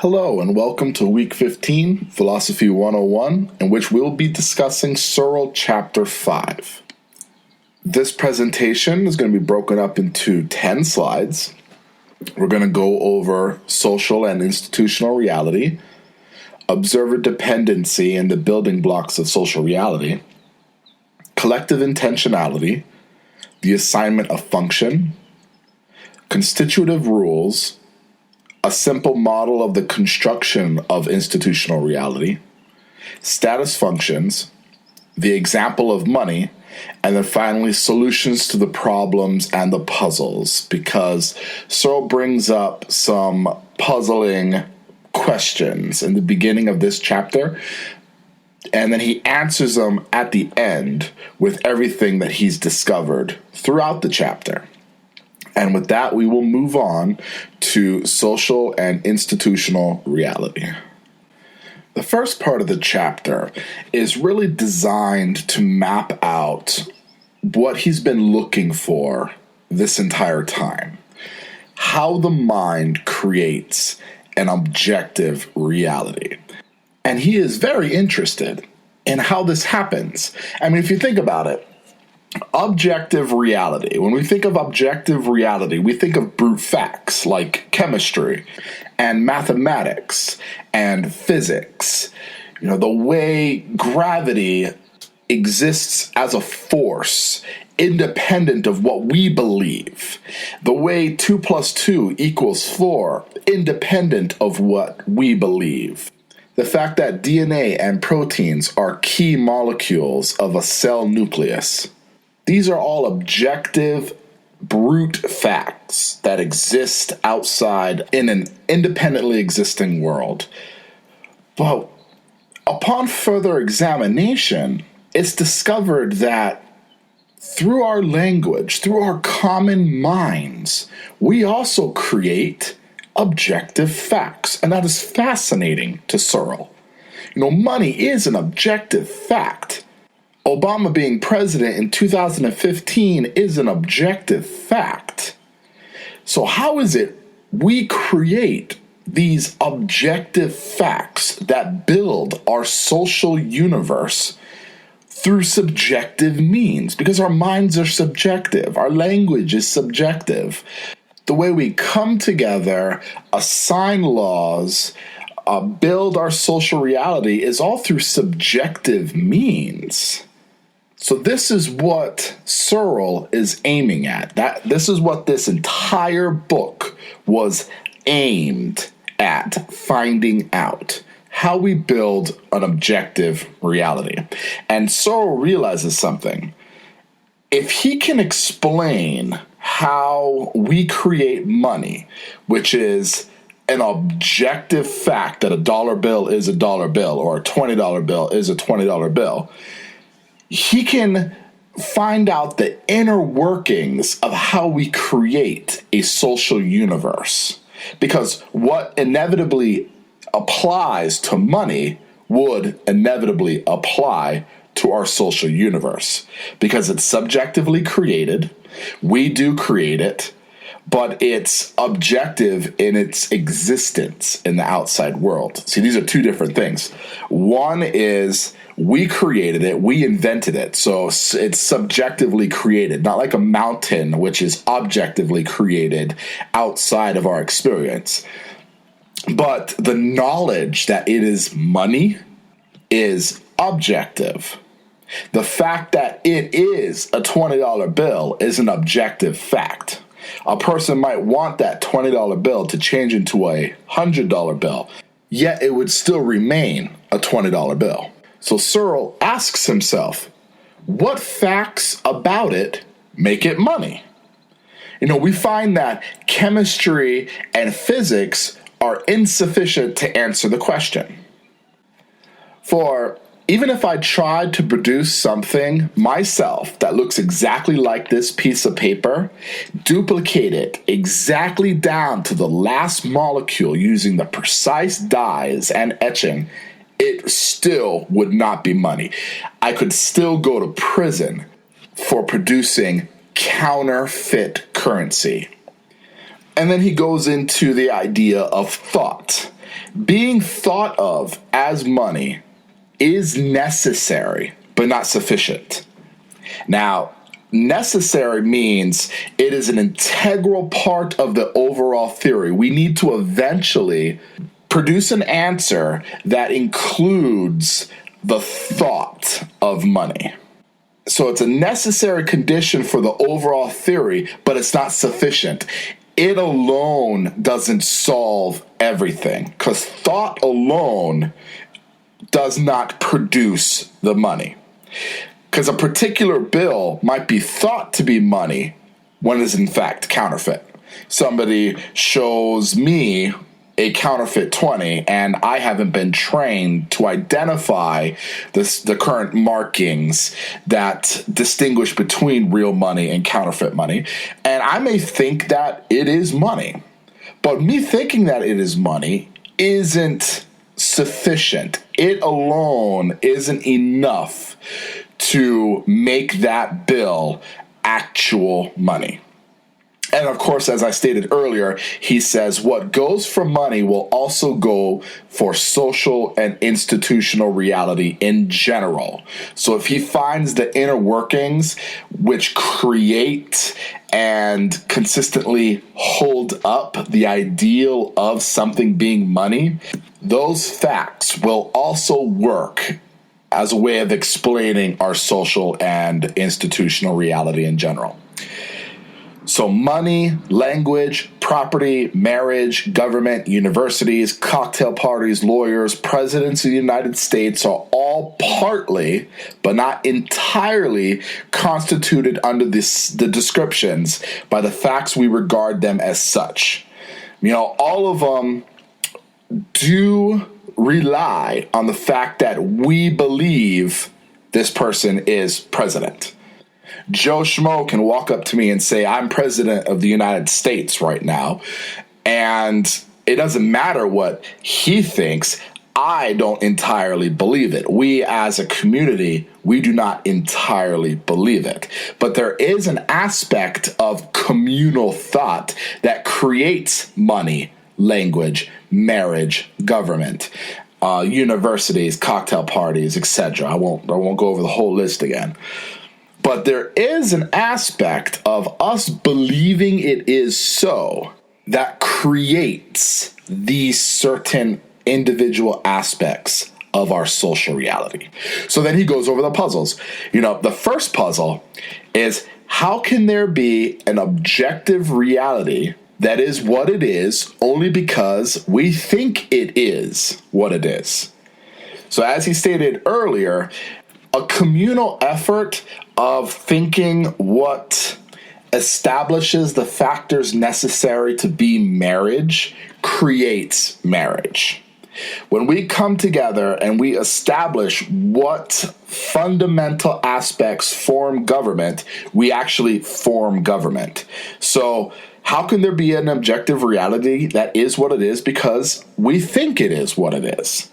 Hello and welcome to Week 15, Philosophy 101, in which we'll be discussing Searle Chapter 5. This presentation is going to be broken up into 10 slides. We're going to go over social and institutional reality, observer dependency and the building blocks of social reality, collective intentionality, the assignment of function, constitutive rules, a simple model of the construction of institutional reality, status functions, the example of money, and then finally solutions to the problems and the puzzles, because Searle brings up some puzzling questions in the beginning of this chapter, and then he answers them at the end with everything that he's discovered throughout the chapter. And with that, we will move on to social and institutional reality. The first part of the chapter is really designed to map out what he's been looking for this entire time. How the mind creates an objective reality. And he is very interested in how this happens. I mean, if you think about it, objective reality. When we think of objective reality, we think of brute facts like chemistry and mathematics and physics. You know, the way gravity exists as a force independent of what we believe. The way 2 + 2 = 4 independent of what we believe. The fact that DNA and proteins are key molecules of a cell nucleus. These are all objective, brute facts that exist outside in an independently existing world. But upon further examination, it's discovered that through our language, through our common minds, we also create objective facts. And that is fascinating to Searle. You know, money is an objective fact. Obama being president in 2015 is an objective fact. So how is it we create these objective facts that build our social universe through subjective means? Because our minds are subjective. Our language is subjective. The way we come together, assign laws, build our social reality is all through subjective means. So this is what Searle is aiming at. This is what this entire book was aimed at finding out. How we build an objective reality. And Searle realizes something. If he can explain how we create money, which is an objective fact that a dollar bill is a dollar bill or a $20 bill is a $20 bill, he can find out the inner workings of how we create a social universe. Because what inevitably applies to money would inevitably apply to our social universe. Because it's subjectively created, we do create it, but it's objective in its existence in the outside world. See, these are two different things. One is we created it, we invented it, so it's subjectively created, not like a mountain, which is objectively created outside of our experience. But the knowledge that it is money is objective. The fact that it is a $20 bill is an objective fact. A person might want that $20 bill to change into a $100 bill, yet it would still remain a $20 bill. So Searle asks himself, what facts about it make it money? You know, we find that chemistry and physics are insufficient to answer the question. For even if I tried to produce something myself that looks exactly like this piece of paper, duplicate it exactly down to the last molecule using the precise dyes and etching, it still would not be money. I could still go to prison for producing counterfeit currency. And then he goes into the idea of thought Being thought of as money is necessary, but not sufficient. Now, necessary means it is an integral part of the overall theory. We need to eventually produce an answer that includes the thought of money. So it's a necessary condition for the overall theory, but it's not sufficient. It alone doesn't solve everything, because thought alone does not produce the money. Because a particular bill might be thought to be money when it is in fact counterfeit. Somebody shows me a counterfeit 20, and I haven't been trained to identify the current markings that distinguish between real money and counterfeit money. And I may think that it is money. But me thinking that it is money isn't sufficient. It alone isn't enough to make that bill actual money. And of course, as I stated earlier, he says what goes for money will also go for social and institutional reality in general. So if he finds the inner workings which create and consistently hold up the ideal of something being money, those facts will also work as a way of explaining our social and institutional reality in general. So money, language, property, marriage, government, universities, cocktail parties, lawyers, presidents of the United States are all partly, but not entirely, constituted under the descriptions by the facts we regard them as such. All of them do rely on the fact that we believe this person is president. Joe Schmo can walk up to me and say, I'm president of the United States right now, and it doesn't matter what he thinks. I don't entirely believe it. We as a community, we do not entirely believe it. But there is an aspect of communal thought that creates money, language, marriage, government, universities, cocktail parties, etc. I won't go over the whole list again. But there is an aspect of us believing it is so that creates these certain individual aspects of our social reality. So then he goes over the puzzles. The first puzzle is, how can there be an objective reality that is what it is only because we think it is what it is? So as he stated earlier, a communal effort of thinking what establishes the factors necessary to be marriage creates marriage. When we come together and we establish what fundamental aspects form government, we actually form government. So how can there be an objective reality that is what it is because we think it is what it is?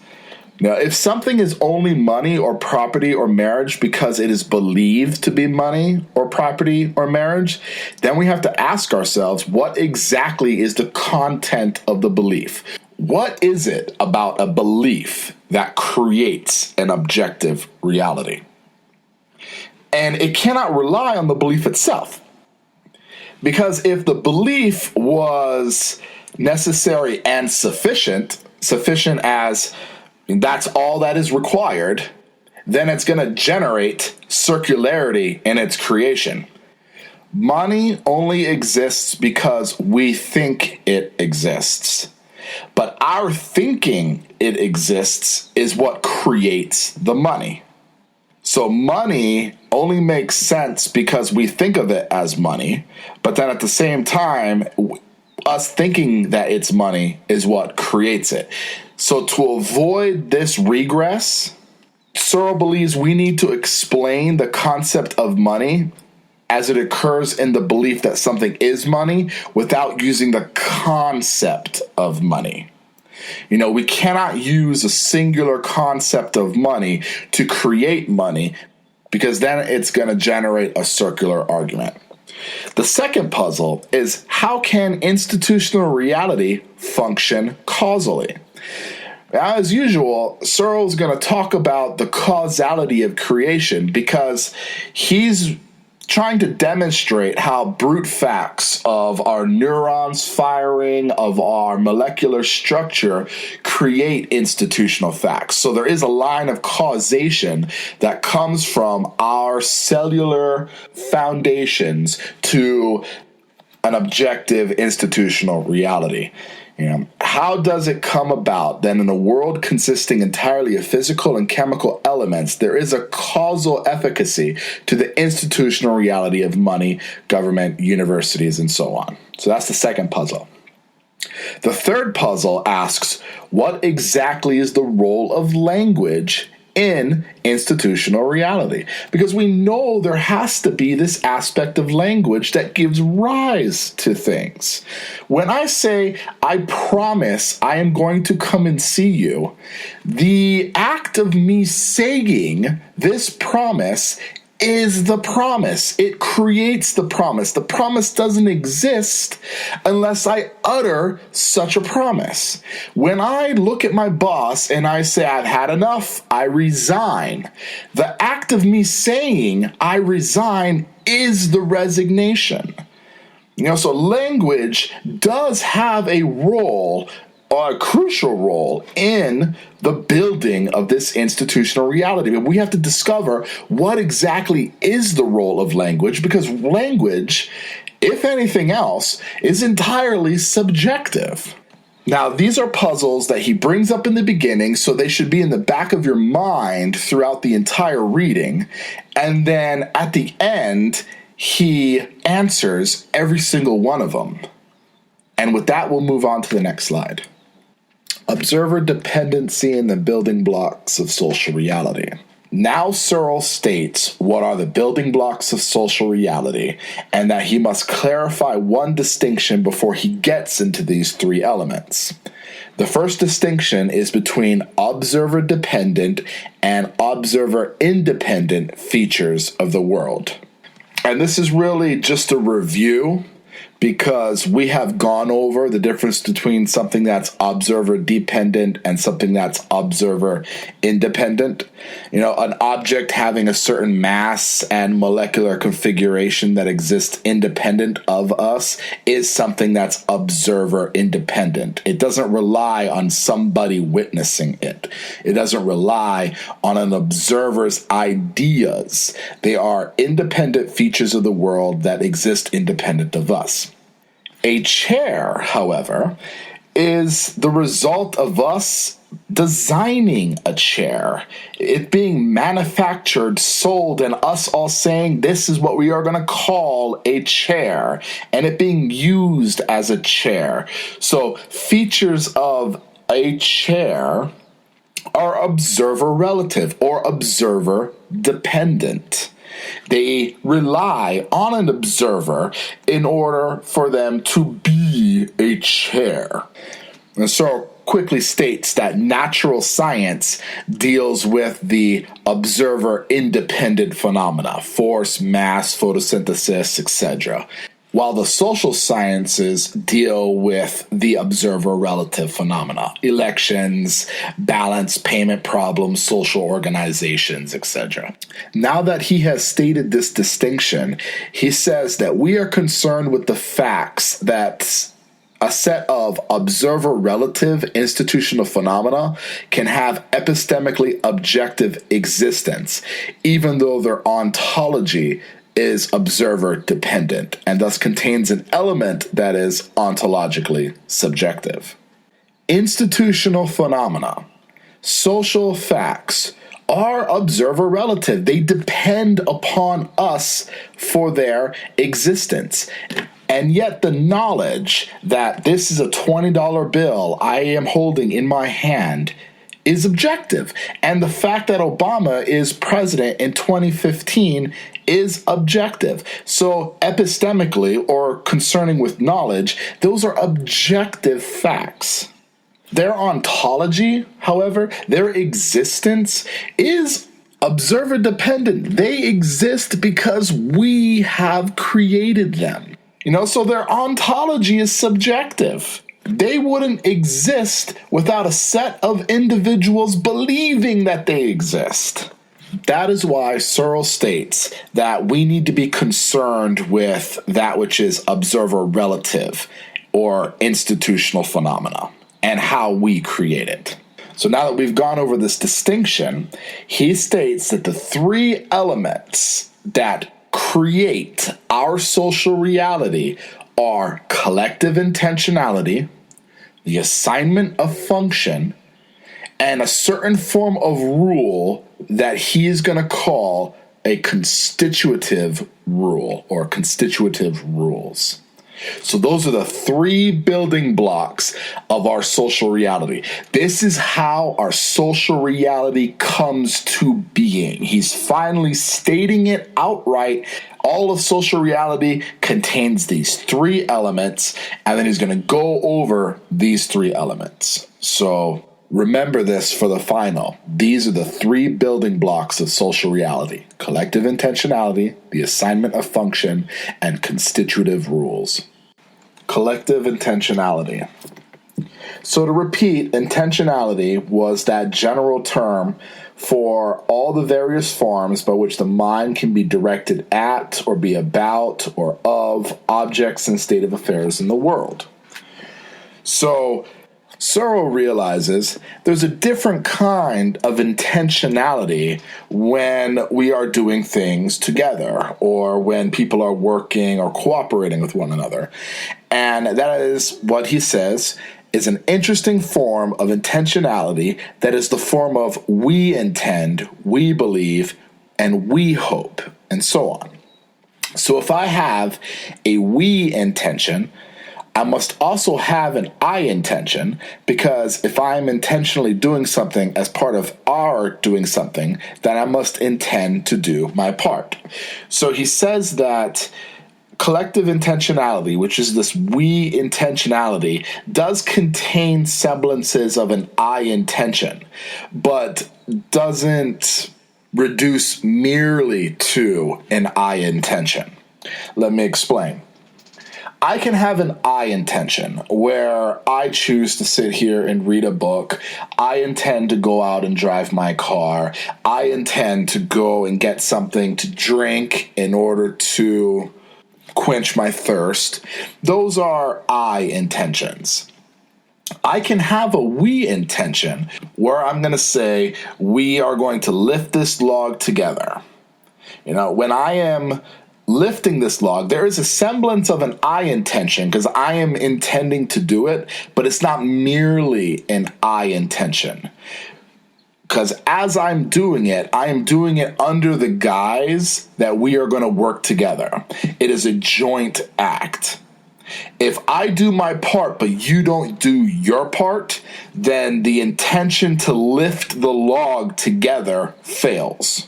Now, if something is only money or property or marriage because it is believed to be money or property or marriage, then we have to ask ourselves, what exactly is the content of the belief? What is it about a belief that creates an objective reality? And it cannot rely on the belief itself. Because if the belief was necessary and sufficient as that's all that is required, then it's going to generate circularity in its creation. Money only exists because we think it exists. But our thinking it exists is what creates the money. So money only makes sense because we think of it as money, but then at the same time, us thinking that it's money is what creates it. So to avoid this regress, Searle believes we need to explain the concept of money as it occurs in the belief that something is money without using the concept of money. We cannot use a singular concept of money to create money because then it's going to generate a circular argument. The second puzzle is, how can institutional reality function causally? As usual, Searle's going to talk about the causality of creation because he's trying to demonstrate how brute facts of our neurons firing, of our molecular structure, create institutional facts. So there is a line of causation that comes from our cellular foundations to an objective institutional reality. How does it come about that in a world consisting entirely of physical and chemical elements, there is a causal efficacy to the institutional reality of money, government, universities, and so on? So that's the second puzzle. The third puzzle asks, what exactly is the role of language in institutional reality? Because we know there has to be this aspect of language that gives rise to things. When I say, I promise I am going to come and see you, the act of me saying this promise is the promise. It creates the promise. The promise doesn't exist unless I utter such a promise. When I look at my boss and I say, I've had enough, I resign, the act of me saying I resign is the resignation. So language does have a role, a crucial role in the building of this institutional reality. But we have to discover what exactly is the role of language, because language, if anything else, is entirely subjective. Now, these are puzzles that he brings up in the beginning, so they should be in the back of your mind throughout the entire reading. And then at the end, he answers every single one of them. And with that, we'll move on to the next slide. Observer dependency and the building blocks of social reality. Now Searle states what are the building blocks of social reality, and that he must clarify one distinction before he gets into these three elements. The first distinction is between observer-dependent and observer-independent features of the world. And this is really just a review, because we have gone over the difference between something that's observer-dependent and something that's observer-independent. An object having a certain mass and molecular configuration that exists independent of us is something that's observer-independent. It doesn't rely on somebody witnessing it. It doesn't rely on an observer's ideas. They are independent features of the world that exist independent of us. A chair, however, is the result of us designing a chair, it being manufactured, sold, and us all saying this is what we are going to call a chair, and it being used as a chair. So features of a chair are observer relative or observer dependent. They rely on an observer in order for them to be a chair. And so quickly states that natural science deals with the observer-independent phenomena, force, mass, photosynthesis, etc., while the social sciences deal with the observer-relative phenomena, elections, balance, payment problems, social organizations, etc. Now that he has stated this distinction, he says that we are concerned with the facts that a set of observer-relative institutional phenomena can have epistemically objective existence, even though their ontology is observer-dependent, and thus contains an element that is ontologically subjective. Institutional phenomena, social facts, are observer-relative. They depend upon us for their existence. And yet the knowledge that this is a $20 bill I am holding in my hand is objective. And the fact that Obama is president in 2015 is objective. So epistemically, or concerning with knowledge, those are objective facts. Their ontology, however, their existence is observer dependent. They exist because we have created them. So their ontology is subjective. They wouldn't exist without a set of individuals believing that they exist. That is why Searle states that we need to be concerned with that which is observer relative or institutional phenomena and how we create it. So now that we've gone over this distinction, he states that the three elements that create our social reality are collective intentionality, the assignment of function, and a certain form of rule that he is going to call a constitutive rule or constitutive rules. So those are the three building blocks of our social reality. This is how our social reality comes to being. He's finally stating it outright. All of social reality contains these three elements, and then he's going to go over these three elements. So remember this for the final. These are the three building blocks of social reality: collective intentionality, the assignment of function, and constitutive rules. Collective intentionality. So to repeat, intentionality was that general term for all the various forms by which the mind can be directed at or be about or of objects and state of affairs in the world. So Searle realizes there's a different kind of intentionality when we are doing things together or when people are working or cooperating with one another. And that is what he says is an interesting form of intentionality that is the form of we intend, we believe, and we hope, and so on. So if I have a we intention, I must also have an I intention, because if I'm intentionally doing something as part of our doing something, then I must intend to do my part. So he says that collective intentionality, which is this we intentionality, does contain semblances of an I intention, but doesn't reduce merely to an I intention. Let me explain. I can have an I intention where I choose to sit here and read a book. I intend to go out and drive my car. I intend to go and get something to drink in order to quench my thirst. Those are I intentions. I can have a we intention where I'm going to say we are going to lift this log together. When I am lifting this log, there is a semblance of an I intention because I am intending to do it, but it's not merely an I intention. Because as I'm doing it, I am doing it under the guise that we are going to work together. It is a joint act. If I do my part, but you don't do your part, then the intention to lift the log together fails.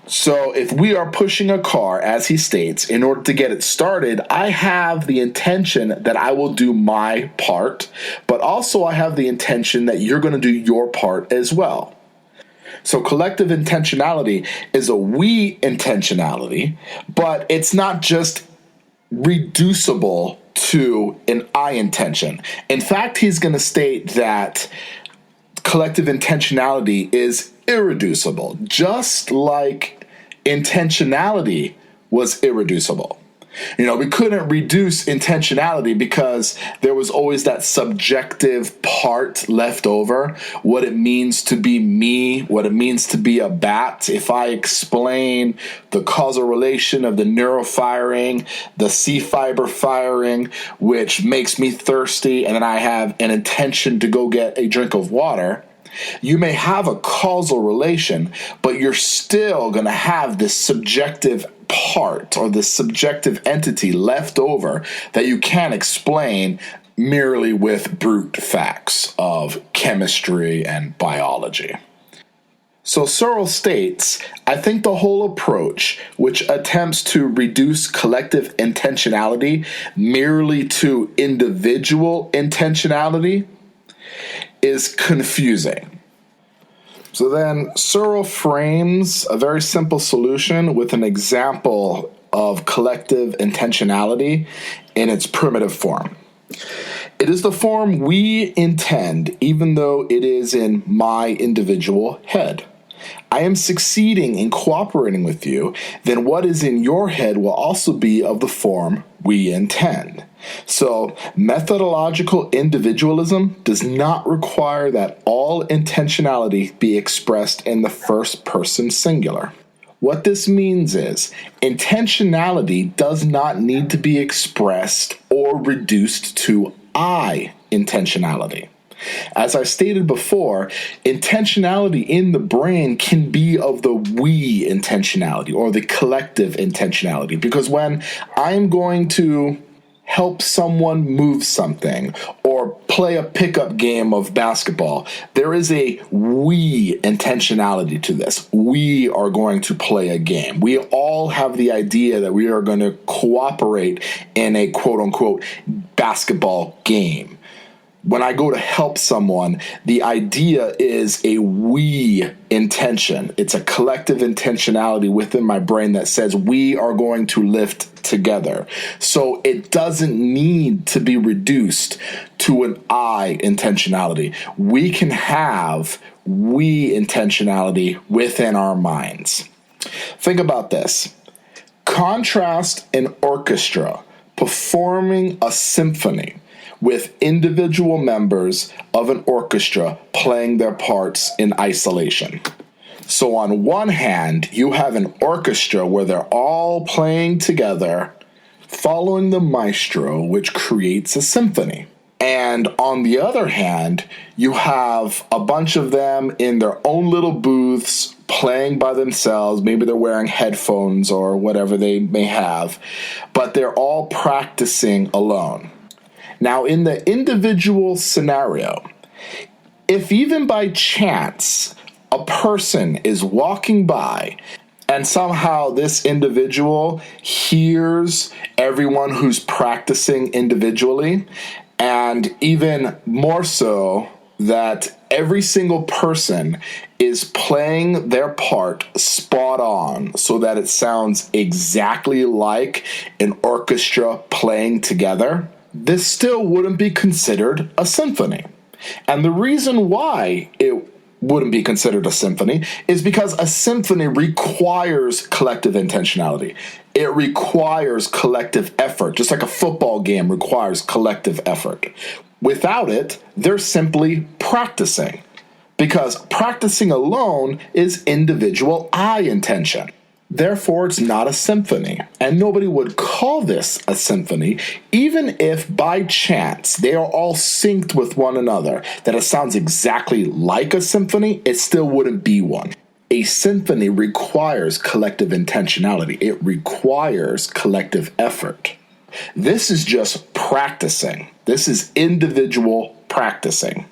So if we are pushing a car, as he states, in order to get it started, I have the intention that I will do my part, but also I have the intention that you're going to do your part as well. So collective intentionality is a we intentionality, but it's not just reducible to an I intention. In fact, he's going to state that collective intentionality is irreducible, just like intentionality was irreducible. We couldn't reduce intentionality because there was always that subjective part left over, what it means to be me, what it means to be a bat. If I explain the causal relation of the neurofiring, the C fiber firing, which makes me thirsty, and then I have an intention to go get a drink of water, you may have a causal relation, but you're still going to have this subjective part or this subjective entity left over that you can't explain merely with brute facts of chemistry and biology. So Searle states, I think the whole approach, which attempts to reduce collective intentionality merely to individual intentionality, is confusing. So then Searle frames a very simple solution with an example of collective intentionality in its primitive form. It is the form we intend, even though it is in my individual head. I am succeeding in cooperating with you, then what is in your head will also be of the form we intend. So, methodological individualism does not require that all intentionality be expressed in the first person singular. What this means is, intentionality does not need to be expressed or reduced to I intentionality. As I stated before, intentionality in the brain can be of the we intentionality or the collective intentionality. Because when I'm going to help someone move something or play a pickup game of basketball, there is a we intentionality to this. We are going to play a game. We all have the idea that we are going to cooperate in a quote-unquote basketball game. When I go to help someone, the idea is a we intention. It's a collective intentionality within my brain that says we are going to lift together. So it doesn't need to be reduced to an I intentionality. We can have we intentionality within our minds. Think about this. Contrast an orchestra performing a symphony with individual members of an orchestra playing their parts in isolation. So on one hand, you have an orchestra where they're all playing together, following the maestro, which creates a symphony. And on the other hand, you have a bunch of them in their own little booths playing by themselves. Maybe they're wearing headphones or whatever they may have, but they're all practicing alone. Now, in the individual scenario, if even by chance a person is walking by and somehow this individual hears everyone who's practicing individually, and even more so, that every single person is playing their part spot on so that it sounds exactly like an orchestra playing together, this still wouldn't be considered a symphony. And the reason why it wouldn't be considered a symphony is because a symphony requires collective intentionality. It requires collective effort, just like a football game requires collective effort. Without it, they're simply practicing, because practicing alone is individual I intention. Therefore, it's not a symphony, and nobody would call this a symphony, even if by chance they are all synced with one another, that it sounds exactly like a symphony, it still wouldn't be one. A symphony requires collective intentionality. It requires collective effort. This is just practicing. This is individual practicing.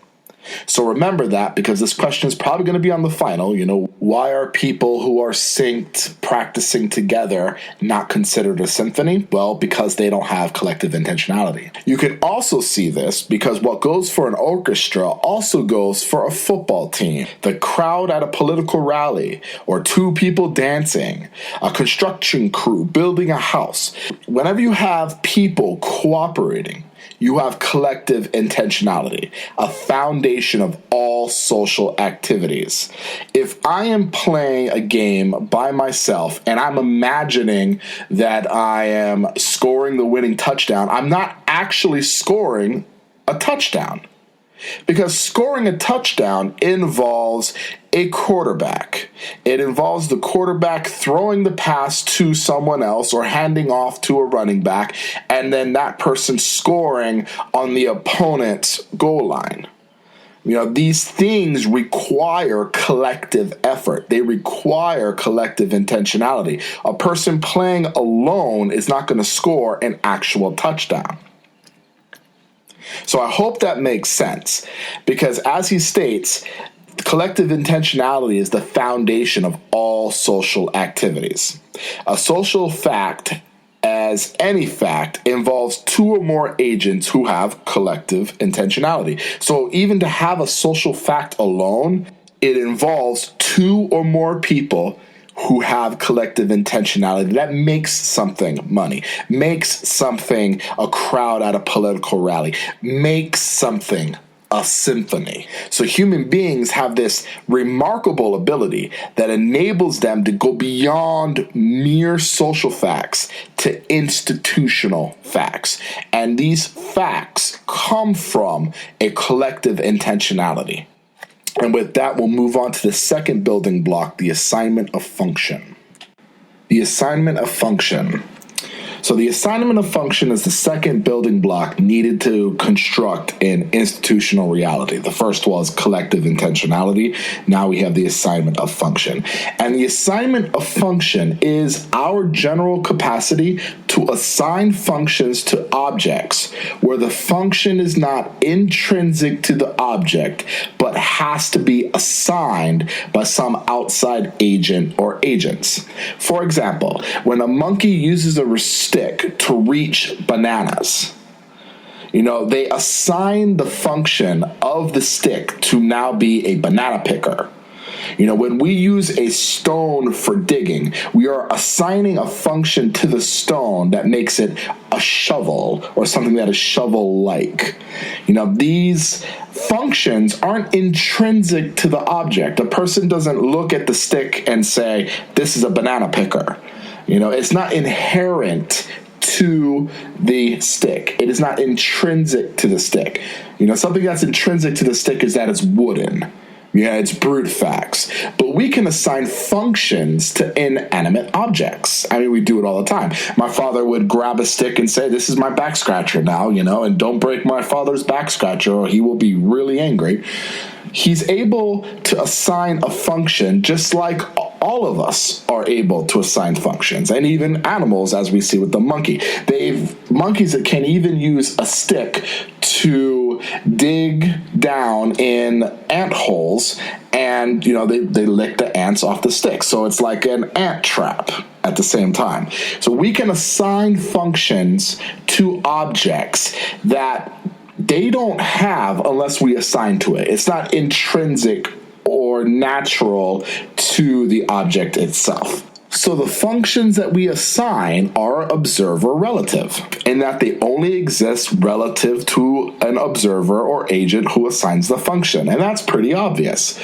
So remember that, because this question is probably going to be on the final. Why are people who are synced practicing together not considered a symphony? Well, because they don't have collective intentionality. You can also see this because what goes for an orchestra also goes for a football team, the crowd at a political rally, or two people dancing, a construction crew building a house. Whenever you have people cooperating, you have collective intentionality, a foundation of all social activities. If I am playing a game by myself and I'm imagining that I am scoring the winning touchdown, I'm not actually scoring a touchdown. Because scoring a touchdown involves a quarterback. It involves the quarterback throwing the pass to someone else or handing off to a running back, and then that person scoring on the opponent's goal line. These things require collective effort. They require collective intentionality. A person playing alone is not going to score an actual touchdown. So I hope that makes sense, because as he states, collective intentionality is the foundation of all social activities. A social fact, as any fact, involves two or more agents who have collective intentionality. So even to have a social fact alone it involves two or more people who have collective intentionality. That makes something money, makes something a crowd at a political rally, makes something a symphony. So human beings have this remarkable ability that enables them to go beyond mere social facts to institutional facts. And these facts come from a collective intentionality. And with that, we'll move on to the second building block, the assignment of function. The assignment of function. So the assignment of function is the second building block needed to construct an institutional reality. The first was collective intentionality. Now we have the assignment of function. And the assignment of function is our general capacity to assign functions to objects where the function is not intrinsic to the object, but has to be assigned by some outside agent or agents. For example, when a monkey uses a stick to reach bananas, they assign the function of the stick to now be a banana picker. When we use a stone for digging, we are assigning a function to the stone that makes it a shovel or something that is shovel-like. These functions aren't intrinsic to the object. A person doesn't look at the stick and say, this is a banana picker. It's not inherent to the stick. It is not intrinsic to the stick. Something that's intrinsic to the stick is that it's wooden. Yeah, it's brute facts. But we can assign functions to inanimate objects. We do it all the time. My father would grab a stick and say, this is my back scratcher now, and don't break my father's back scratcher or he will be really angry. He's able to assign a function just like all of us are able to assign functions, and even animals, as we see with the monkey. Monkeys that can even use a stick to dig down in ant holes, and they lick the ants off the stick. So it's like an ant trap at the same time. So we can assign functions to objects that they don't have unless we assign to it. It's not intrinsic or natural to the object itself. So the functions that we assign are observer relative, in that they only exist relative to an observer or agent who assigns the function. And that's pretty obvious.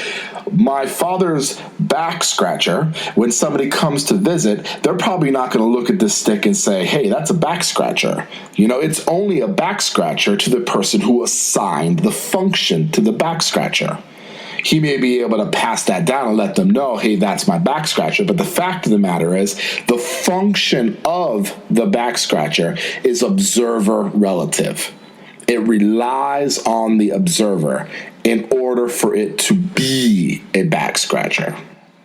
My father's back scratcher, when somebody comes to visit, they're probably not going to look at this stick and say, hey, that's a back scratcher. It's only a back scratcher to the person who assigned the function to the back scratcher. He may be able to pass that down and let them know, hey, that's my back scratcher. But the fact of the matter is, the function of the back scratcher is observer relative. It relies on the observer in order for it to be a back scratcher.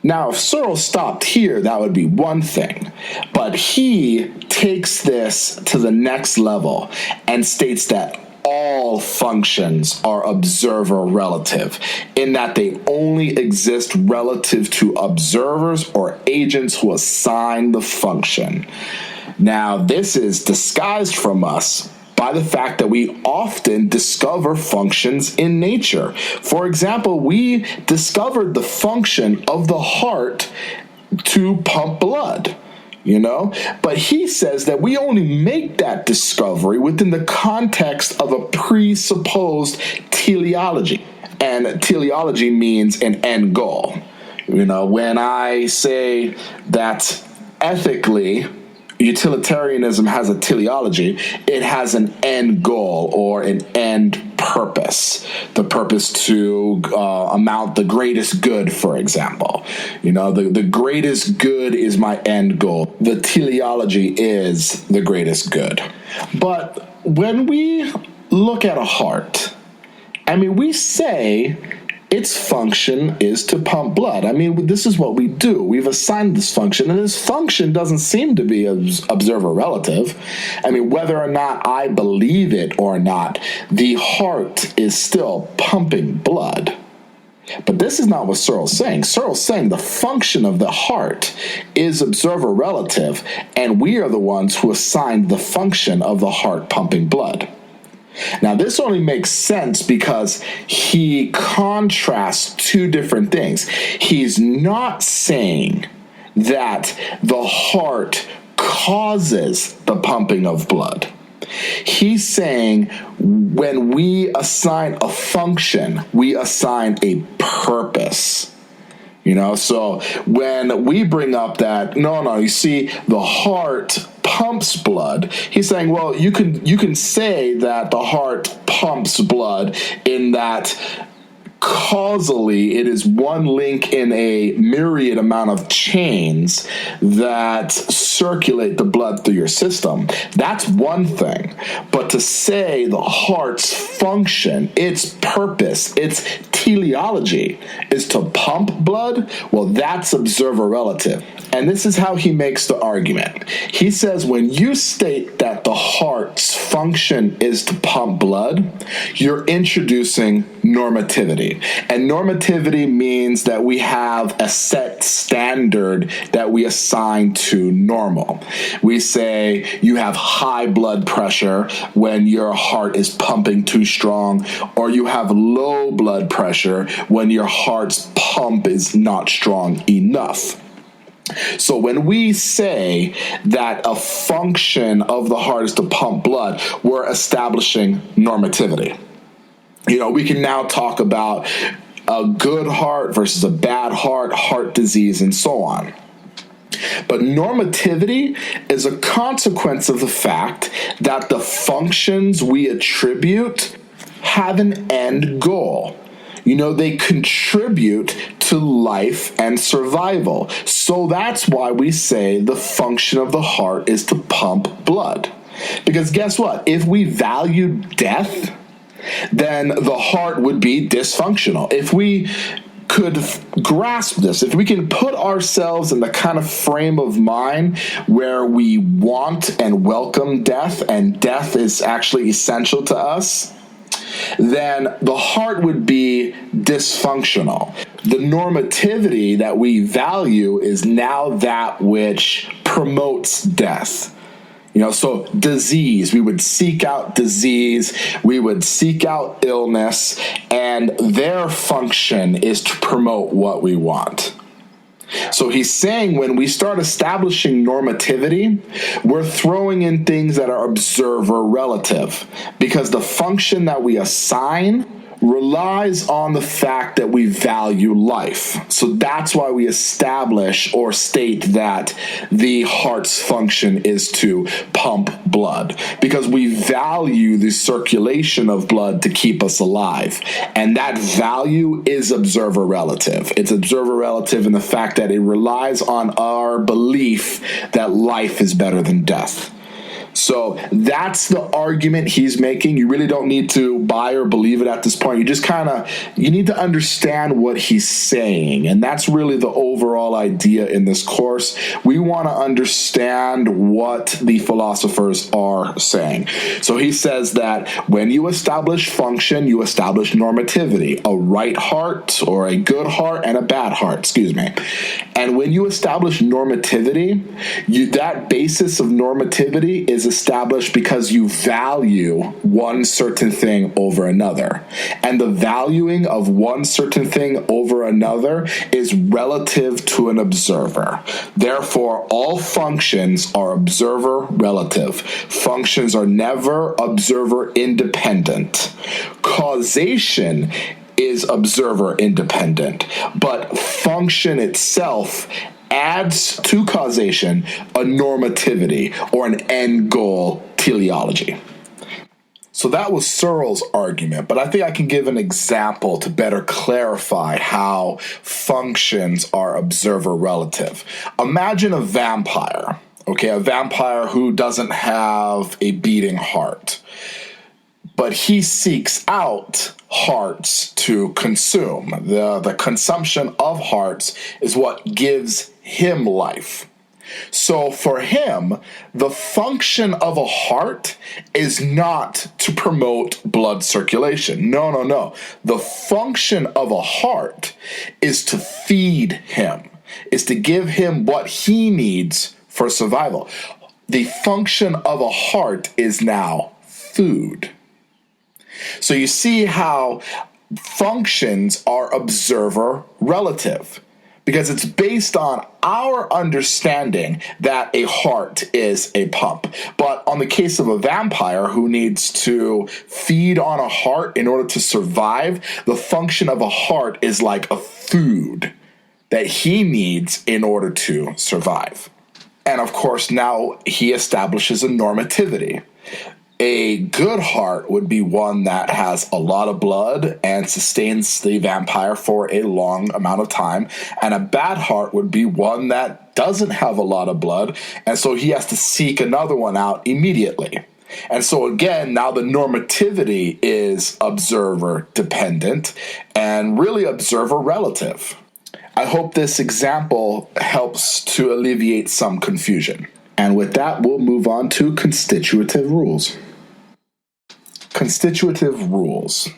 Now, if Searle stopped here, that would be one thing. But he takes this to the next level and states that all functions are observer relative, in that they only exist relative to observers or agents who assign the function. Now, this is disguised from us by the fact that we often discover functions in nature. For example, we discovered the function of the heart to pump blood. But he says that we only make that discovery within the context of a presupposed teleology. And teleology means an end goal. When I say that ethically, utilitarianism has a teleology, it has an end goal or an end purpose. The purpose to amount the greatest good, for example. The greatest good is my end goal. The teleology is the greatest good. But when we look at a heart, we say its function is to pump blood. This is what we do. We've assigned this function, and this function doesn't seem to be observer relative. Whether or not I believe it or not, the heart is still pumping blood. But this is not what Searle's saying. Searle's saying the function of the heart is observer relative, and we are the ones who assigned the function of the heart pumping blood. Now, this only makes sense because he contrasts two different things. He's not saying that the heart causes the pumping of blood. He's saying when we assign a function, we assign a purpose. So when we bring up that, no, you see, the heart pumps blood, he's saying, well, you can say that the heart pumps blood in that causally it is one link in a myriad amount of chains that circulate the blood through your system. That's one thing. But to say the heart's function, its purpose, its teleology is to pump blood, well, that's observer relative. And this is how he makes the argument. He says when you state that the heart's function is to pump blood, you're introducing normativity. And normativity means that we have a set standard that we assign to normal. We say you have high blood pressure when your heart is pumping too strong, or you have low blood pressure when your heart's pump is not strong enough. So when we say that a function of the heart is to pump blood, we're establishing normativity. We can now talk about a good heart versus a bad heart disease, and so on. But normativity is a consequence of the fact that the functions we attribute have an end goal. They contribute to life and survival. So that's why we say the function of the heart is to pump blood. Because guess what? If we valued death, then the heart would be dysfunctional. If we could grasp this, if we can put ourselves in the kind of frame of mind where we want and welcome death, and death is actually essential to us, then the heart would be dysfunctional. The normativity that we value is now that which promotes death. So disease, we would seek out disease, we would seek out illness, and their function is to promote what we want. So he's saying when we start establishing normativity, we're throwing in things that are observer relative, because the function that we assign relies on the fact that we value life. So that's why we establish or state that the heart's function is to pump blood, because we value the circulation of blood to keep us alive. And that value is observer relative. It's observer relative in the fact that it relies on our belief that life is better than death. So that's the argument he's making. You really don't need to buy or believe it at this point. You just you need to understand what he's saying. And that's really the overall idea in this course. We want to understand what the philosophers are saying. So he says that when you establish function, you establish normativity, a right heart or a good heart and a bad heart, And when you establish normativity, that basis of normativity is established because you value one certain thing over another. And the valuing of one certain thing over another is relative to an observer. Therefore, all functions are observer relative. Functions are never observer independent. Causation is observer independent, but function itself adds to causation a normativity or an end goal teleology. So that was Searle's argument, but I think I can give an example to better clarify how functions are observer relative. Imagine a vampire, a vampire who doesn't have a beating heart, but he seeks out hearts to consume. The consumption of hearts is what gives him life. So for him, the function of a heart is not to promote blood circulation. No. The function of a heart is to feed him, is to give him what he needs for survival. The function of a heart is now food. So you see how functions are observer relative, because it's based on our understanding that a heart is a pump. But on the case of a vampire who needs to feed on a heart in order to survive, the function of a heart is like a food that he needs in order to survive. And of course, now he establishes a normativity. A good heart would be one that has a lot of blood and sustains the vampire for a long amount of time. And a bad heart would be one that doesn't have a lot of blood, and so he has to seek another one out immediately. And so again, now the normativity is observer dependent and really observer relative. I hope this example helps to alleviate some confusion. And with that, we'll move on to constitutive rules. Constitutive rules.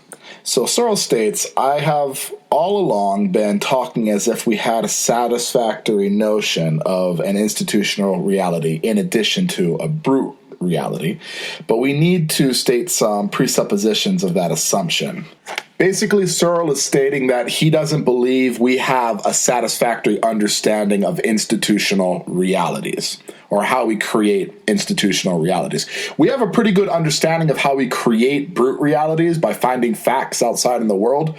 So Searle states, I have all along been talking as if we had a satisfactory notion of an institutional reality in addition to a brute reality, but we need to state some presuppositions of that assumption. Basically, Searle is stating that he doesn't believe we have a satisfactory understanding of institutional realities, or how we create institutional realities. We have a pretty good understanding of how we create brute realities by finding facts outside in the world,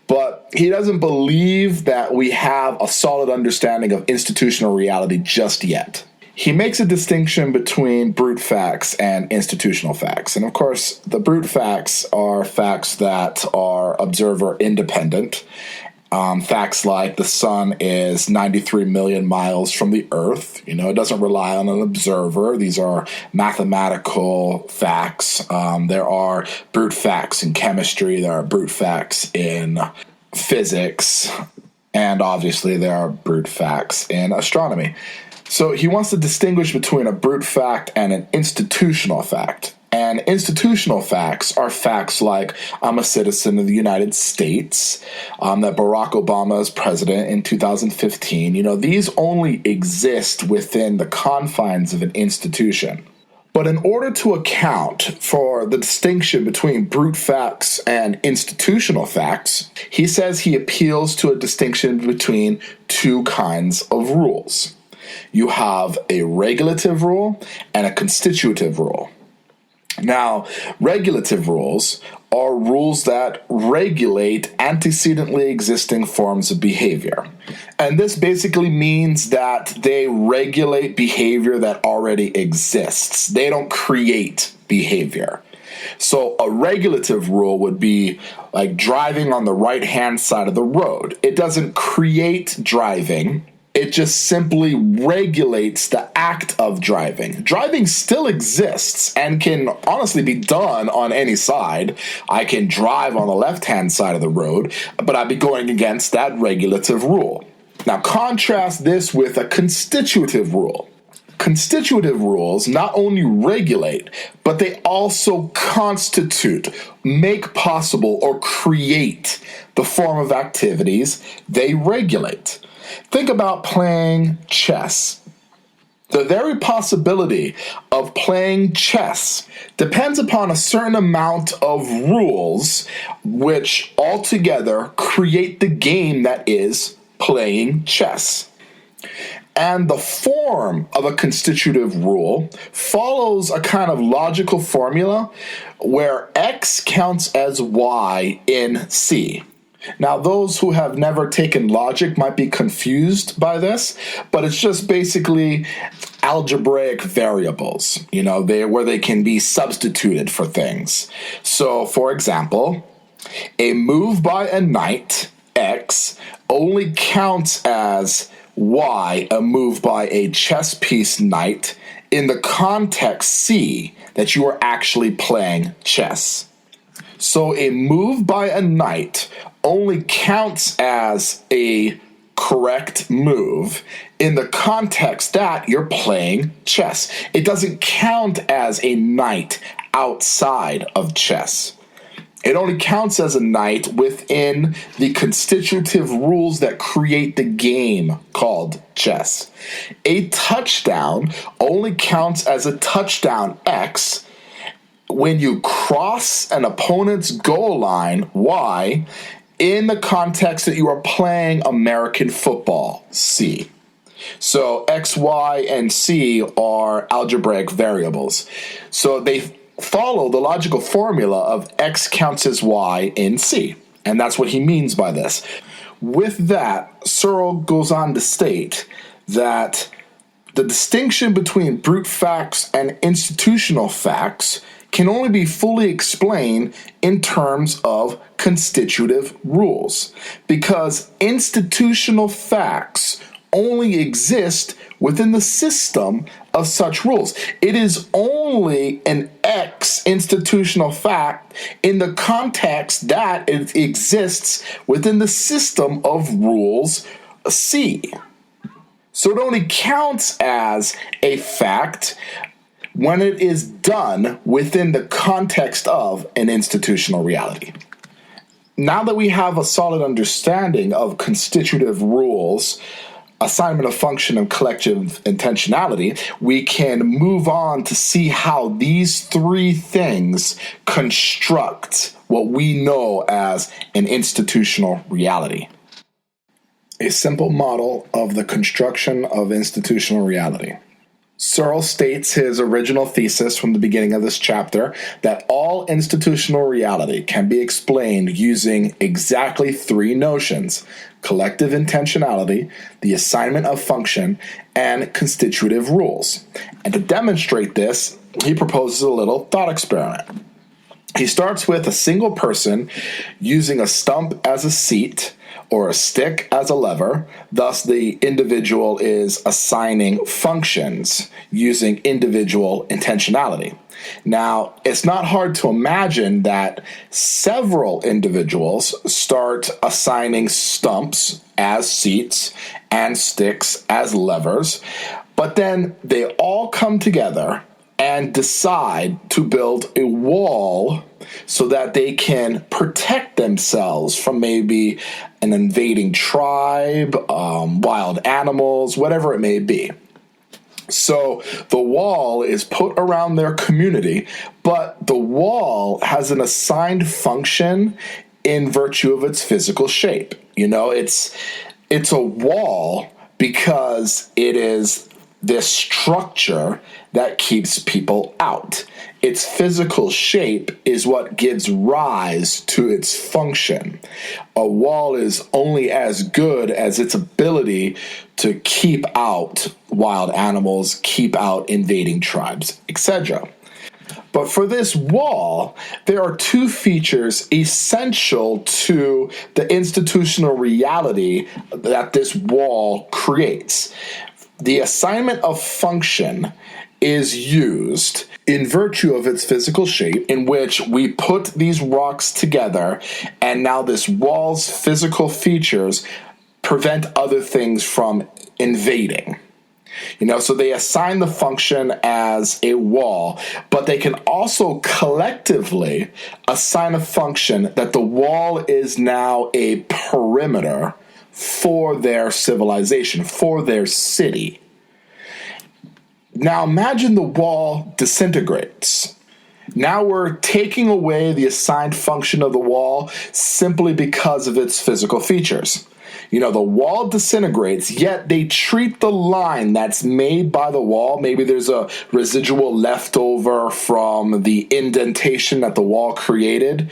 but he doesn't believe that we have a solid understanding of institutional reality just yet. He makes a distinction between brute facts and institutional facts. And of course, the brute facts are facts that are observer independent. Facts like the sun is 93 million miles from the earth. It doesn't rely on an observer. These are mathematical facts. There are brute facts in chemistry. There are brute facts in physics. And obviously, there are brute facts in astronomy. So he wants to distinguish between a brute fact and an institutional fact. And institutional facts are facts like I'm a citizen of the United States, that Barack Obama is president in 2015. These only exist within the confines of an institution. But in order to account for the distinction between brute facts and institutional facts, he says he appeals to a distinction between two kinds of rules. You have a regulative rule and a constitutive rule. Now, regulative rules are rules that regulate antecedently existing forms of behavior. And this basically means that they regulate behavior that already exists. They don't create behavior. So a regulative rule would be like driving on the right-hand side of the road. It doesn't create driving. It just simply regulates the act of driving. Driving still exists and can honestly be done on any side. I can drive on the left-hand side of the road, but I'd be going against that regulative rule. Now contrast this with a constitutive rule. Constitutive rules not only regulate, but they also constitute, make possible, or create the form of activities they regulate. Think about playing chess. The very possibility of playing chess depends upon a certain amount of rules which altogether create the game that is playing chess. And the form of a constitutive rule follows a kind of logical formula where X counts as Y in C. Now, those who have never taken logic might be confused by this, but it's just basically algebraic variables, where they can be substituted for things. So, for example, a move by a knight, X, only counts as Y, a move by a chess piece knight, in the context C, that you are actually playing chess. So a move by a knight only counts as a correct move in the context that you're playing chess. It doesn't count as a knight outside of chess. It only counts as a knight within the constitutive rules that create the game called chess. A touchdown only counts as a touchdown X when you cross an opponent's goal line, Y, in the context that you are playing American football, C. So X, Y, and C are algebraic variables. So they follow the logical formula of X counts as Y in C. And that's what he means by this. With that, Searle goes on to state that the distinction between brute facts and institutional facts can only be fully explained in terms of constitutive rules, because institutional facts only exist within the system of such rules. It is only an X institutional fact in the context that it exists within the system of rules C. So it only counts as a fact when it is done within the context of an institutional reality. Now that we have a solid understanding of constitutive rules, assignment of function, and collective intentionality, we can move on to see how these three things construct what we know as an institutional reality. A simple model of the construction of institutional reality. Searle states his original thesis from the beginning of this chapter that all institutional reality can be explained using exactly three notions: collective intentionality, the assignment of function, and constitutive rules. And to demonstrate this, he proposes a little thought experiment. He starts with a single person using a stump as a seat or a stick as a lever. Thus, the individual is assigning functions using individual intentionality. Now, it's not hard to imagine that several individuals start assigning stumps as seats and sticks as levers, but then they all come together and decide to build a wall so that they can protect themselves from maybe an invading tribe, wild animals, whatever it may be. So the wall is put around their community, but the wall has an assigned function in virtue of its physical shape. You know, it's a wall because it is this structure that keeps people out. Its physical shape is what gives rise to its function. A wall is only as good as its ability to keep out wild animals, keep out invading tribes, etc. But for this wall, there are two features essential to the institutional reality that this wall creates. The assignment of function is used in virtue of its physical shape, in which we put these rocks together, and now this wall's physical features prevent other things from invading. You know, so they assign the function as a wall, but they can also collectively assign a function that the wall is now a perimeter for their civilization, for their city. Now imagine the wall disintegrates. Now we're taking away the assigned function of the wall simply because of its physical features. You know, the wall disintegrates, yet they treat the line that's made by the wall. Maybe there's a residual leftover from the indentation that the wall created.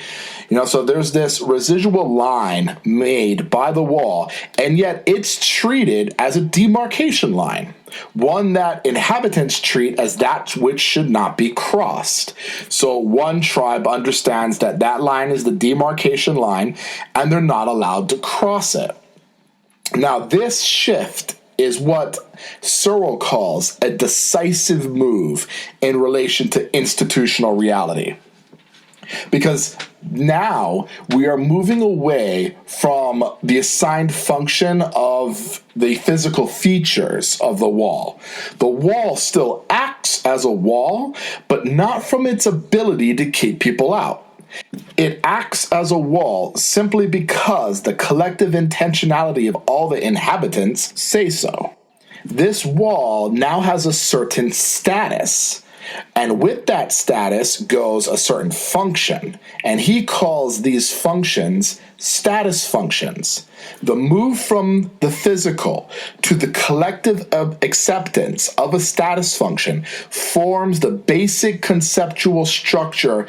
You know, so there's this residual line made by the wall, and yet it's treated as a demarcation line, one that inhabitants treat as that which should not be crossed. So one tribe understands that that line is the demarcation line, and they're not allowed to cross it. Now, this shift is what Searle calls a decisive move in relation to institutional reality. Because now we are moving away from the assigned function of the physical features of the wall. The wall still acts as a wall, but not from its ability to keep people out. It acts as a wall simply because the collective intentionality of all the inhabitants say so. This wall now has a certain status, And with that status goes a certain function, and he calls these functions status functions. The move from the physical to the collective acceptance of a status function forms the basic conceptual structure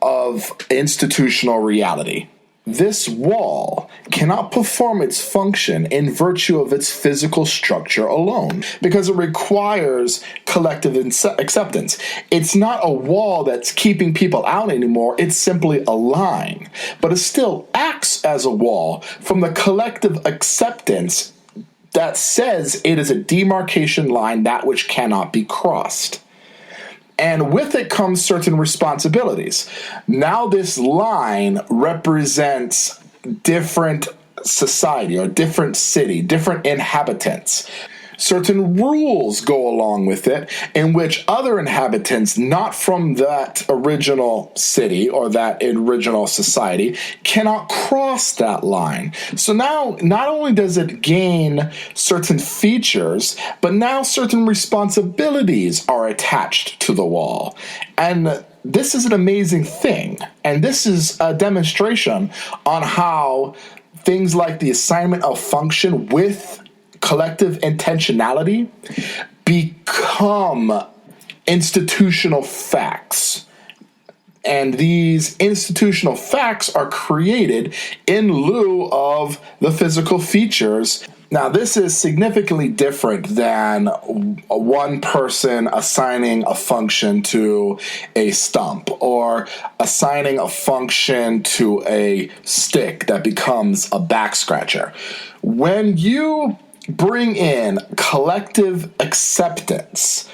of institutional reality. This wall cannot perform its function in virtue of its physical structure alone, because it requires collective acceptance. It's not a wall that's keeping people out anymore, it's simply a line. But it still acts as a wall from the collective acceptance that says it is a demarcation line, that which cannot be crossed. And with it comes certain responsibilities. Now this line represents different society or different city, different inhabitants. Certain rules go along with it in which other inhabitants not from that original city or that original society cannot cross that line. So now not only does it gain certain features, but now certain responsibilities are attached to the wall. And this is an amazing thing. And this is a demonstration on how things like the assignment of function with collective intentionality become institutional facts. And these institutional facts are created in lieu of the physical features. Now, this is significantly different than one person assigning a function to a stump or assigning a function to a stick that becomes a back scratcher. When you bring in collective acceptance,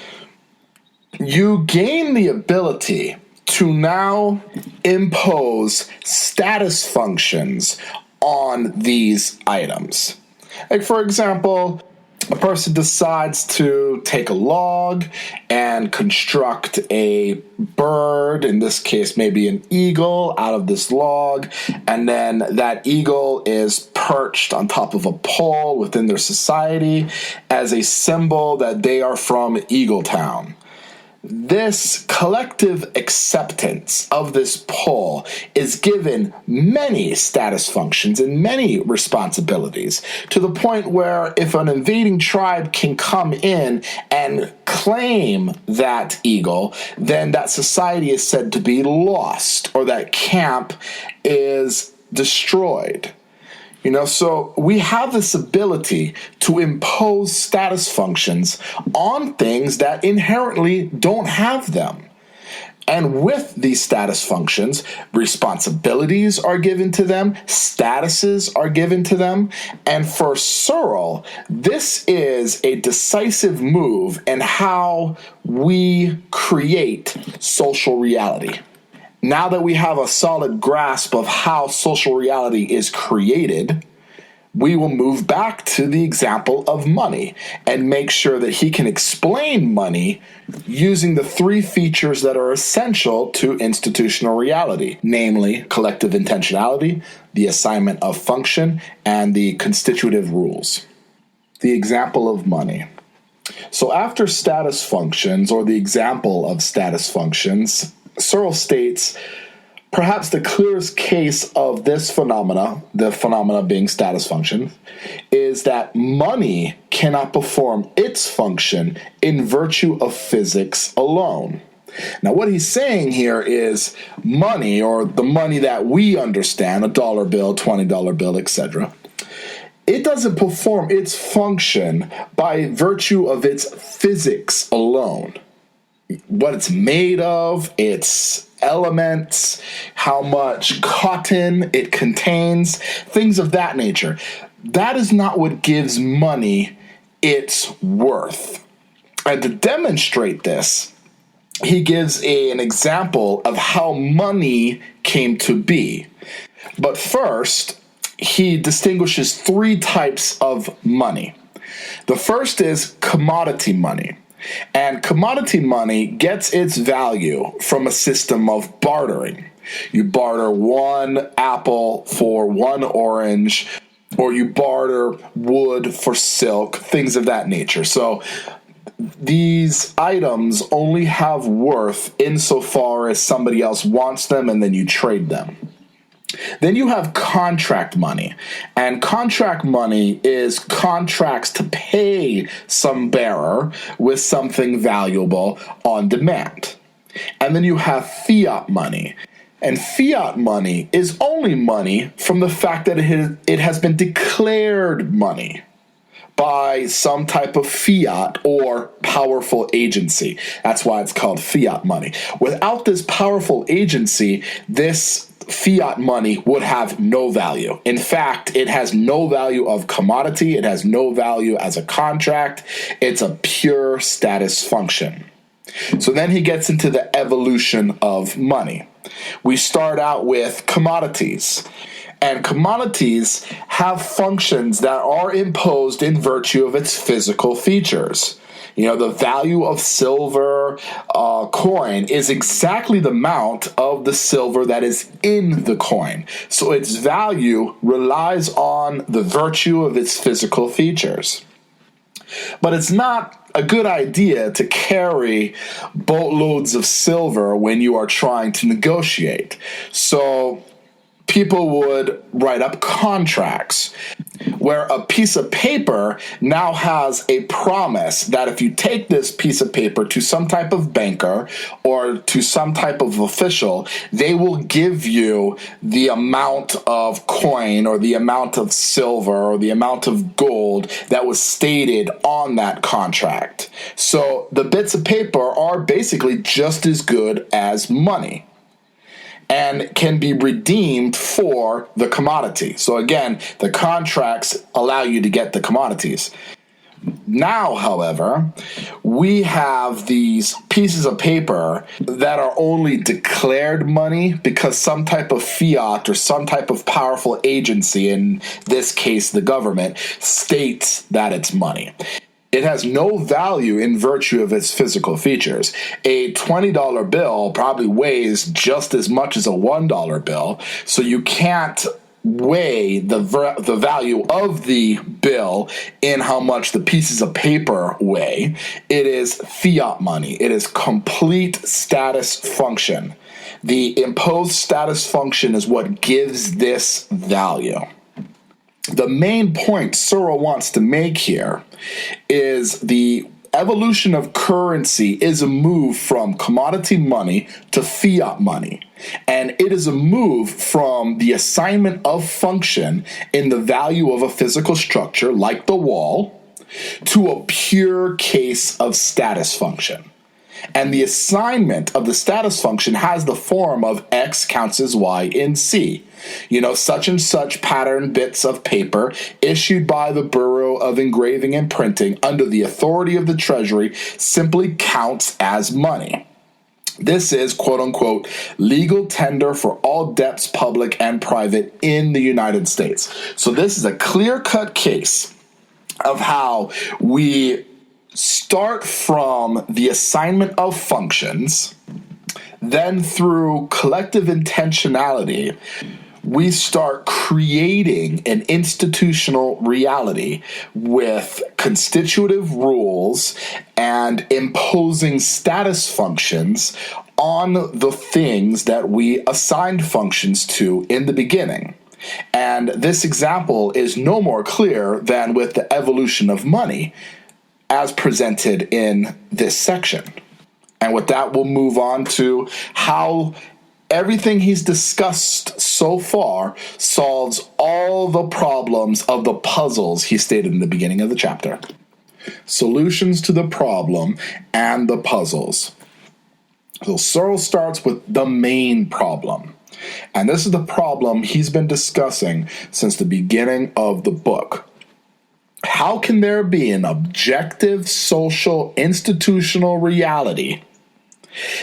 you gain the ability to now impose status functions on these items. Like, for example, a person decides to take a log and construct a bird, in this case maybe an eagle, out of this log, and then that eagle is perched on top of a pole within their society as a symbol that they are from Eagletown. This collective acceptance of this pole is given many status functions and many responsibilities, to the point where if an invading tribe can come in and claim that eagle, then that society is said to be lost, or that camp is destroyed. So we have this ability to impose status functions on things that inherently don't have them. And with these status functions, responsibilities are given to them, statuses are given to them. And for Searle, this is a decisive move in how we create social reality. Now that we have a solid grasp of how social reality is created, we will move back to the example of money and make sure that he can explain money using the three features that are essential to institutional reality, namely collective intentionality, the assignment of function, and the constitutive rules. The example of money. So after status functions, or the example of status functions, Searle states, perhaps the clearest case of this phenomena, the phenomena being status function, is that money cannot perform its function in virtue of physics alone. Now, what he's saying here is money, or the money that we understand, a dollar bill, $20 bill, etc., it doesn't perform its function by virtue of its physics alone. What it's made of, its elements, how much cotton it contains, things of that nature. That is not what gives money its worth. And to demonstrate this, he gives an example of how money came to be. But first, he distinguishes three types of money. The first is commodity money. And commodity money gets its value from a system of bartering. You barter one apple for one orange, or you barter wood for silk, things of that nature. So these items only have worth insofar as somebody else wants them and then you trade them. Then you have contract money, and contract money is contracts to pay some bearer with something valuable on demand. And then you have fiat money, and fiat money is only money from the fact that it has been declared money by some type of fiat or powerful agency. That's why it's called fiat money. Without this powerful agency, this fiat money would have no value. In fact, it has no value of commodity. It has no value as a contract. It's a pure status function. So then he gets into the evolution of money. We start out with commodities. And commodities have functions that are imposed in virtue of its physical features. The value of silver coin is exactly the amount of the silver that is in the coin. So its value relies on the virtue of its physical features. But it's not a good idea to carry boatloads of silver when you are trying to negotiate. So people would write up contracts where a piece of paper now has a promise that if you take this piece of paper to some type of banker or to some type of official, they will give you the amount of coin or the amount of silver or the amount of gold that was stated on that contract. So the bits of paper are basically just as good as money and can be redeemed for the commodity. So again, the contracts allow you to get the commodities. Now, however, we have these pieces of paper that are only declared money because some type of fiat or some type of powerful agency, in this case the government, states that it's money. It has no value in virtue of its physical features. A $20 bill probably weighs just as much as a $1 bill, so you can't weigh the value of the bill in how much the pieces of paper weigh. It is fiat money. It is complete status function. The imposed status function is what gives this value. The main point Searle wants to make here is the evolution of currency is a move from commodity money to fiat money. And it is a move from the assignment of function in the value of a physical structure, like the wall, to a pure case of status function. And the assignment of the status function has the form of X counts as Y in C. Such and such pattern bits of paper issued by the Bureau of Engraving and Printing under the authority of the Treasury simply counts as money. This is, quote unquote, legal tender for all debts, public and private, in the United States. So this is a clear-cut case of how we start from the assignment of functions, then through collective intentionality, we start creating an institutional reality with constitutive rules and imposing status functions on the things that we assigned functions to in the beginning. And this example is no more clear than with the evolution of money, as presented in this section. And with that, we'll move on to how everything he's discussed so far solves all the problems of the puzzles he stated in the beginning of the chapter. Solutions to the problem and the puzzles. So Searle starts with the main problem. And this is the problem he's been discussing since the beginning of the book. How can there be an objective, social, institutional reality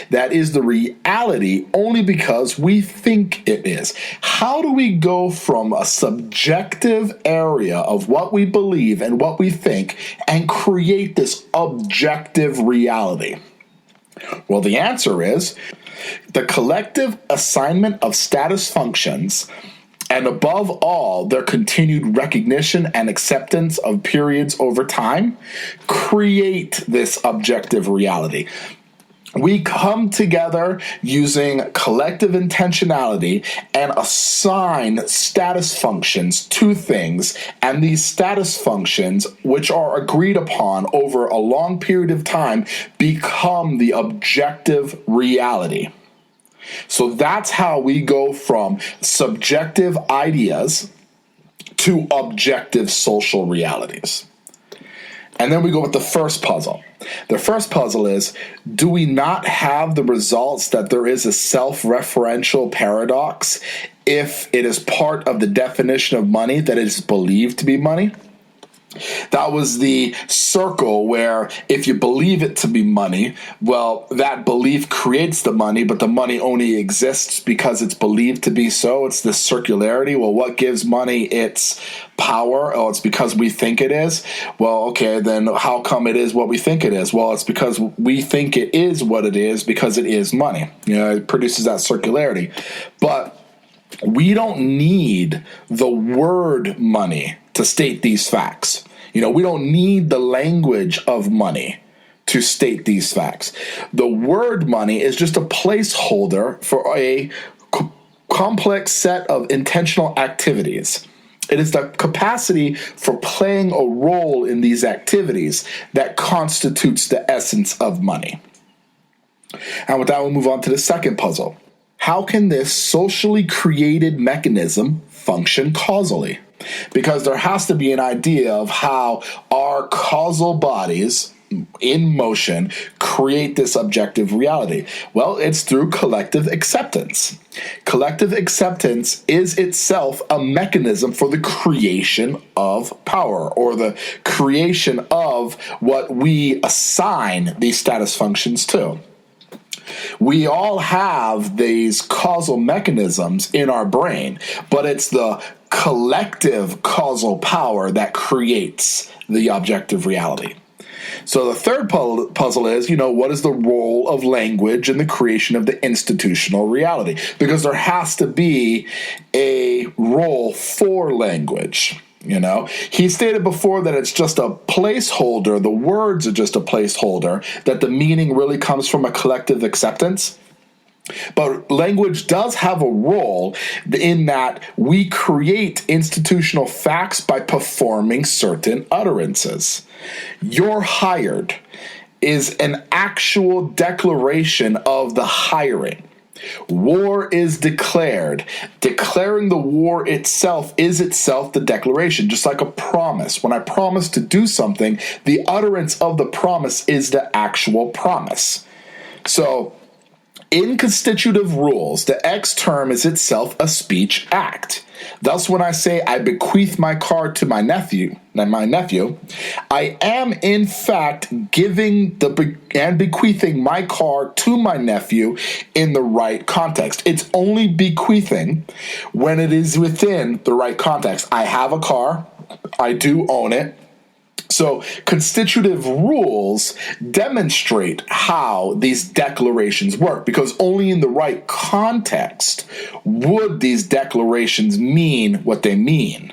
that is the reality only because we think it is? How do we go from a subjective area of what we believe and what we think and create this objective reality? Well, the answer is the collective assignment of status functions and above all, their continued recognition and acceptance of periods over time, create this objective reality. We come together using collective intentionality and assign status functions to things, and these status functions, which are agreed upon over a long period of time, become the objective reality. So that's how we go from subjective ideas to objective social realities. And then we go with the first puzzle. The first puzzle is, do we not have the results that there is a self-referential paradox if it is part of the definition of money that is believed to be money? That was the circle where if you believe it to be money, well, that belief creates the money, but the money only exists because it's believed to be so. It's this circularity. Well, what gives money its power? Oh, it's because we think it is. Well, okay, then how come it is what we think it is? Well, it's because we think it is what it is because it is money. It produces that circularity. But we don't need the word money to state these facts. We don't need the language of money to state these facts. The word money is just a placeholder for a complex set of intentional activities. It is the capacity for playing a role in these activities that constitutes the essence of money. And with that, we'll move on to the second puzzle. How can this socially created mechanism function causally? Because there has to be an idea of how our causal bodies in motion create this objective reality. Well, it's through collective acceptance. Collective acceptance is itself a mechanism for the creation of power, or the creation of what we assign these status functions to. We all have these causal mechanisms in our brain, but it's the collective causal power that creates the objective reality. So the third puzzle is, what is the role of language in the creation of the institutional reality? Because there has to be a role for language. He stated before that it's just a placeholder. The words are just a placeholder, that the meaning really comes from a collective acceptance. But language does have a role in that we create institutional facts by performing certain utterances. "You're hired" is an actual declaration of the hiring. War is declared. Declaring the war itself is itself the declaration, just like a promise. When I promise to do something, the utterance of the promise is the actual promise. So, in constitutive rules, the X term is itself a speech act. Thus, when I say I bequeath my car to my nephew, I am in fact giving and bequeathing my car to my nephew in the right context. It's only bequeathing when it is within the right context. I have a car. I do own it. So constitutive rules demonstrate how these declarations work, because only in the right context would these declarations mean what they mean.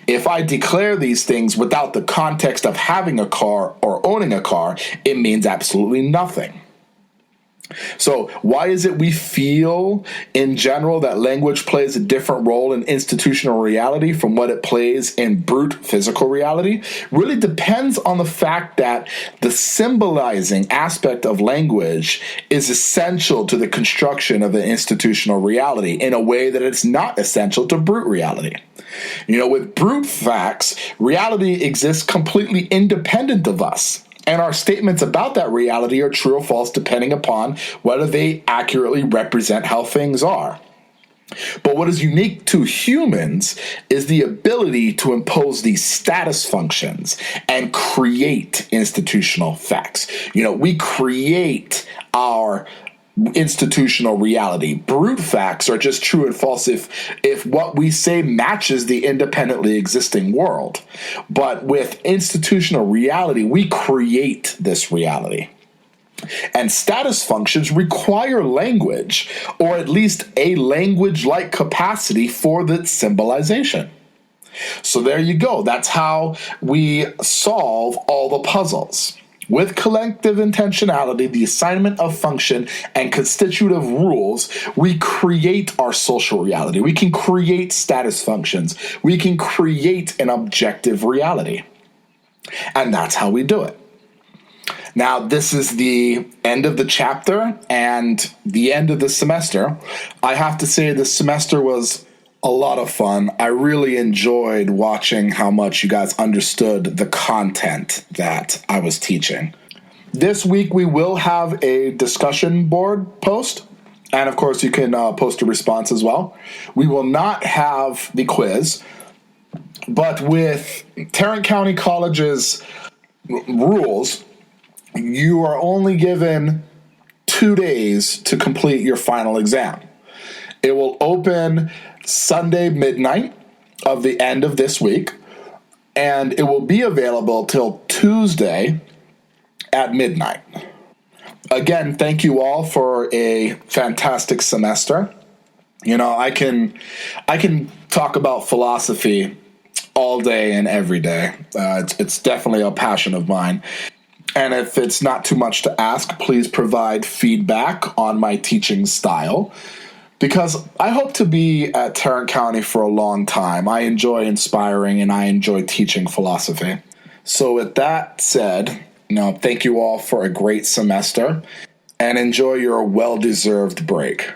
If I declare these things without the context of having a car or owning a car, it means absolutely nothing. So why is it we feel in general that language plays a different role in institutional reality from what it plays in brute physical reality? Really depends on the fact that the symbolizing aspect of language is essential to the construction of an institutional reality in a way that it's not essential to brute reality. With brute facts, reality exists completely independent of us. And our statements about that reality are true or false depending upon whether they accurately represent how things are. But what is unique to humans is the ability to impose these status functions and create institutional facts. We create our institutional reality. Brute facts are just true and false if what we say matches the independently existing world. But with institutional reality, we create this reality. And status functions require language, or at least a language-like capacity for the symbolization. So there you go. That's how we solve all the puzzles. With collective intentionality, the assignment of function, and constitutive rules, we create our social reality. We can create status functions. We can create an objective reality. And that's how we do it. Now, this is the end of the chapter and the end of the semester. I have to say this semester was a lot of fun. I really enjoyed watching how much you guys understood the content that I was teaching. This week we will have a discussion board post, and of course you can post a response as well. We will not have the quiz, but with Tarrant County College's rules, you are only given 2 days to complete your final exam. It will open Sunday midnight of the end of this week, and it will be available till Tuesday at midnight. Again, thank you all for a fantastic semester. You know, I can talk about philosophy all day and every day. It's definitely a passion of mine. And if it's not too much to ask, please provide feedback on my teaching style, because I hope to be at Tarrant County for a long time. I enjoy inspiring and I enjoy teaching philosophy. So with that said, thank you all for a great semester and enjoy your well-deserved break.